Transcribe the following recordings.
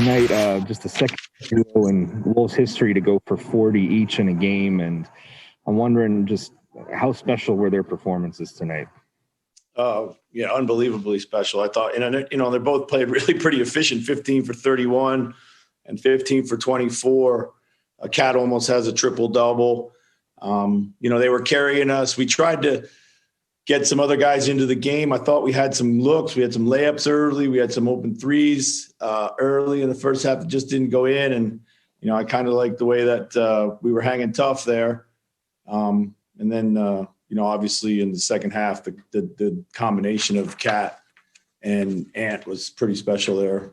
tonight, just the second duo in Wolves history to go for 40 each in a game. And I'm wondering just how special were their performances tonight? Yeah, unbelievably special. I thought, they both played really pretty efficient, 15 for 31 and 15 for 24. Cat almost has a triple-double. They were carrying us. We tried to get some other guys into the game. I thought we had some looks. We had some layups early. We had some open threes early in the first half that just didn't go in. And, I kind of liked the way that we were hanging tough there. And then, obviously in the second half, the combination of Cat and Ant was pretty special there.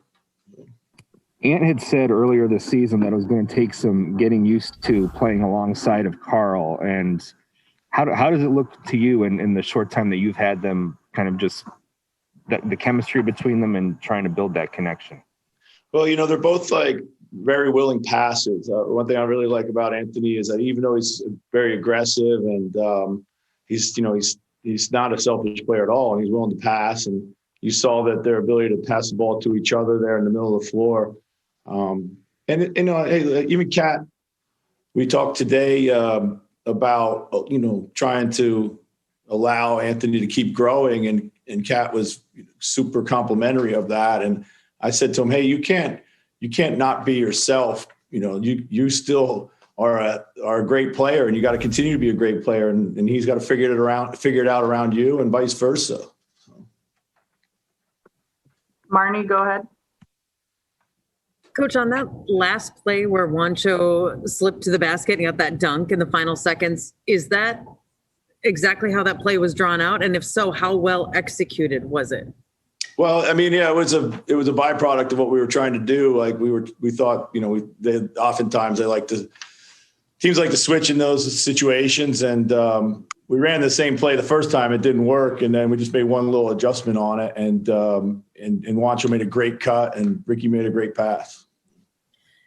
Ant had said earlier this season that it was going to take some getting used to playing alongside of Carl. And how does it look to you in the short time that you've had them, kind of just the chemistry between them and trying to build that connection? Well, they're both like very willing passers. One thing I really like about Anthony is that even though he's very aggressive and he's not a selfish player at all, and he's willing to pass. And you saw that their ability to pass the ball to each other there in the middle of the floor. Even Cat, we talked today about, trying to allow Anthony to keep growing, and Cat was super complimentary of that. And I said to him, hey, you can't not be yourself. You still are a great player, and you got to continue to be a great player. And he's got to figure it out around you, and vice versa. Marnie, go ahead. Coach, on that last play where Juancho slipped to the basket and got that dunk in the final seconds, is that exactly how that play was drawn out? And if so, how well executed was it? Well, it was a byproduct of what we were trying to do. Like we thought, oftentimes teams like to switch in those situations. And we ran the same play the first time. It didn't work. And then we just made one little adjustment on it. And Juancho made a great cut, and Ricky made a great pass.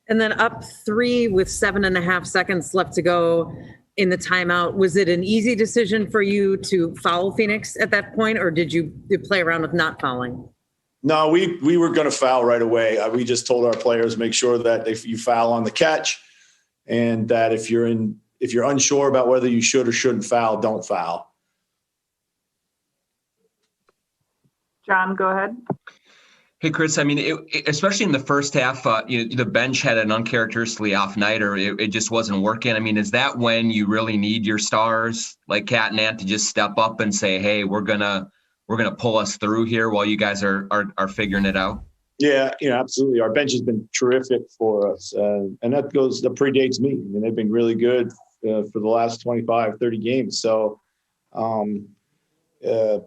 And then up 3 with 7.5 seconds left to go in the timeout. Was it an easy decision for you to foul Phoenix at that point, or did you play around with not fouling? No, we were going to foul right away. We just told our players, make sure that if you foul on the catch, and that if you're unsure about whether you should or shouldn't foul, don't foul. John, go ahead. Hey, Chris, especially in the first half, the bench had an uncharacteristically off night, or it just wasn't working. Is that when you really need your stars like Cat and Ant to just step up and say, hey, we're gonna pull us through here while you guys are figuring it out? Yeah, absolutely. Our bench has been terrific for us. And that predates me. They've been really good for the last 25, 30 games. So,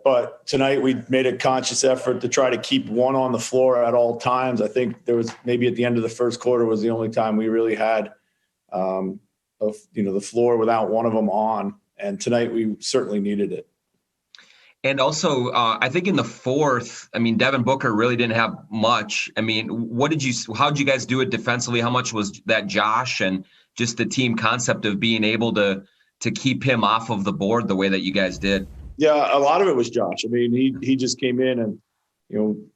but tonight we made a conscious effort to try to keep one on the floor at all times. I think there was maybe at the end of the first quarter was the only time we really had, the floor without one of them on. And tonight we certainly needed it. And also, I think in the fourth, Devin Booker really didn't have much. How'd you guys do it defensively? How much was that Josh and just the team concept of being able to keep him off of the board the way that you guys did? Yeah, a lot of it was Josh. He just came in and,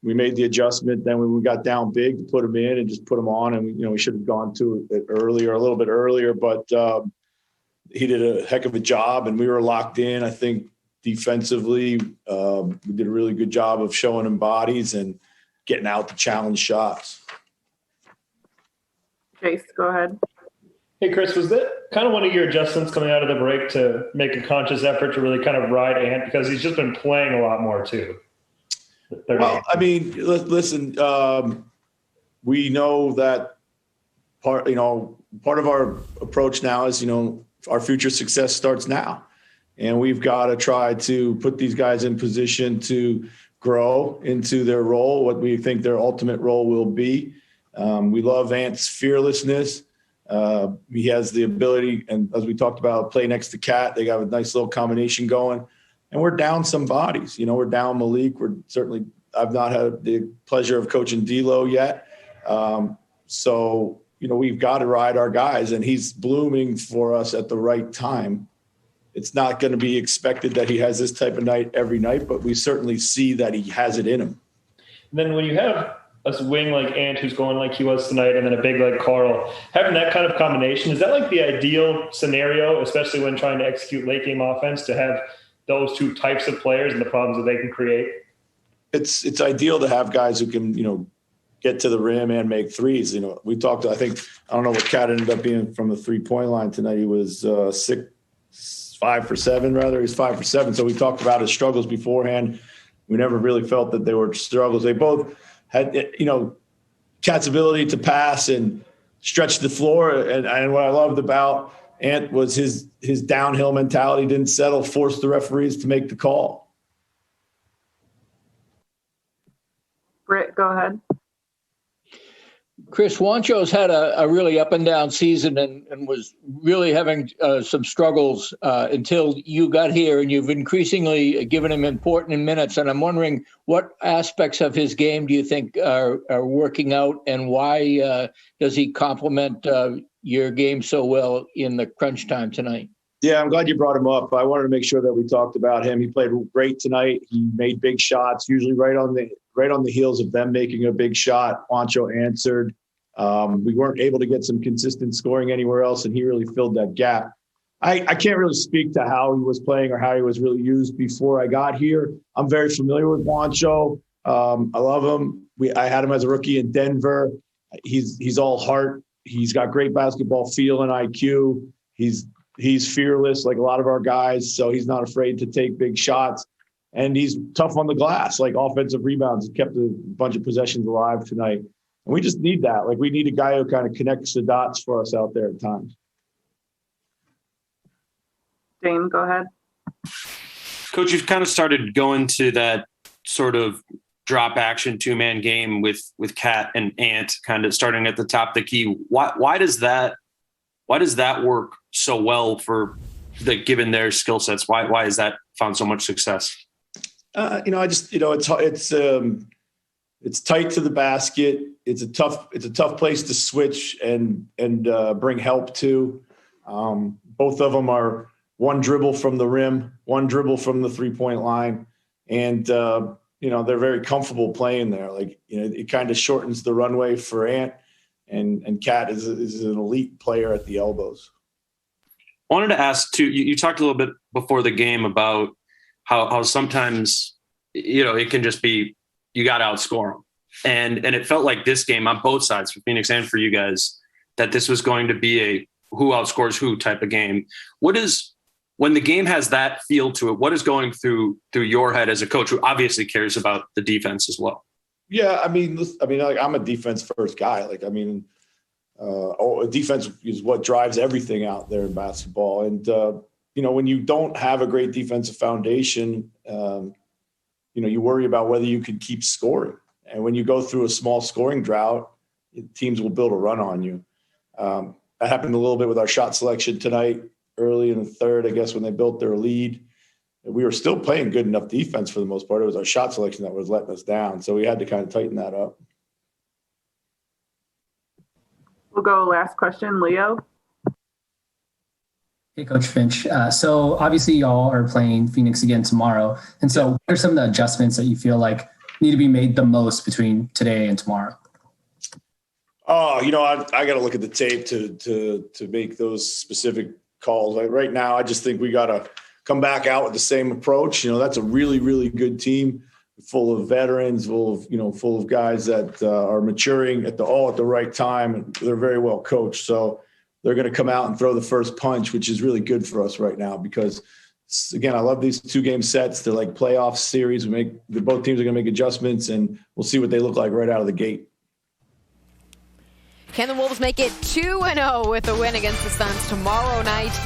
we made the adjustment. Then when we got down big to put him in and just put him on, and, we should have gone to it a little bit earlier, but he did a heck of a job, and we were locked in. I think defensively, we did a really good job of showing him bodies and getting out the challenge shots. Chase, go ahead. Hey, Chris, was that kind of one of your adjustments coming out of the break to make a conscious effort to really kind of ride Ant, because he's just been playing a lot more too? Well, listen, we know that part of our approach now is, our future success starts now. And we've got to try to put these guys in position to grow into their role, what we think their ultimate role will be. We love Ant's fearlessness. He has the ability, and as we talked about, play next to Cat. They got a nice little combination going. And we're down some bodies. We're down Malik. I've not had the pleasure of coaching D'Lo yet. So, we've got to ride our guys, and he's blooming for us at the right time. It's not going to be expected that he has this type of night every night, but we certainly see that he has it in him. And then when you have a wing like Ant who's going like he was tonight, and then a big like Carl. Having that kind of combination, is that like the ideal scenario, especially when trying to execute late game offense, to have those two types of players and the problems that they can create? It's ideal to have guys who can, get to the rim and make threes. We talked, I don't know what Cat ended up being from the 3-point line tonight. He was 5 for 7 rather. He's 5 for 7. So we talked about his struggles beforehand. We never really felt that they were struggles. They both had, Cat's ability to pass and stretch the floor. And what I loved about Ant was his downhill mentality, didn't settle, forced the referees to make the call. Britt, go ahead. Chris, Juancho's had a really up and down season and was really having some struggles until you got here, and you've increasingly given him important minutes. And I'm wondering what aspects of his game do you think are working out, and why does he complement your game so well in the crunch time tonight? Yeah, I'm glad you brought him up. I wanted to make sure that we talked about him. He played great tonight. He made big shots, usually right on the heels of them making a big shot. Juancho answered. We weren't able to get some consistent scoring anywhere else, and he really filled that gap. I can't really speak to how he was playing or how he was really used before I got here. I'm very familiar with Juancho. I love him. I had him as a rookie in Denver. He's all heart. He's got great basketball feel and IQ. He's fearless, like a lot of our guys, so he's not afraid to take big shots. And he's tough on the glass, like offensive rebounds. He kept a bunch of possessions alive tonight. And we just need that. Like, we need a guy who kind of connects the dots for us out there at times. Dane, go ahead. Coach, you've kind of started going to that sort of drop action 2-man game with Cat and Ant kind of starting at the top of the key. Why does that work so well for given their skill sets? Why has that found so much success? It's tight to the basket. It's a tough place to switch and bring help to. Both of them are one dribble from the rim, one dribble from the 3-point line, and they're very comfortable playing there. Like, it kind of shortens the runway for Ant, and Cat is an elite player at the elbows. I wanted to ask too. You talked a little bit before the game about how sometimes it can just be you got to outscore them, and it felt like this game on both sides for Phoenix and for you guys that this was going to be a who outscores who type of game. When the game has that feel to it, what is going through your head as a coach who obviously cares about the defense as well? Yeah, like, I'm a defense first guy. Like, defense is what drives everything out there in basketball. And, when you don't have a great defensive foundation, you worry about whether you can keep scoring. And when you go through a small scoring drought, teams will build a run on you. That happened a little bit with our shot selection tonight, early in the third, I guess, when they built their lead. We were still playing good enough defense for the most part. It was our shot selection that was letting us down. So we had to kind of tighten that up. We'll go last question, Leo. Hey, Coach Finch. So obviously y'all are playing Phoenix again tomorrow. And so what are some of the adjustments that you feel like need to be made the most between today and tomorrow? I got to look at the tape to make those specific calls. Like, right now, I just think we got to come back out with the same approach. That's a really, really good team, full of veterans, full of guys that are maturing at the right time. And they're very well coached. So they're going to come out and throw the first punch, which is really good for us right now because, again, I love these 2-game sets. They're like playoff series. Both teams are going to make adjustments, and we'll see what they look like right out of the gate. Can the Wolves make it 2-0 with a win against the Suns tomorrow night?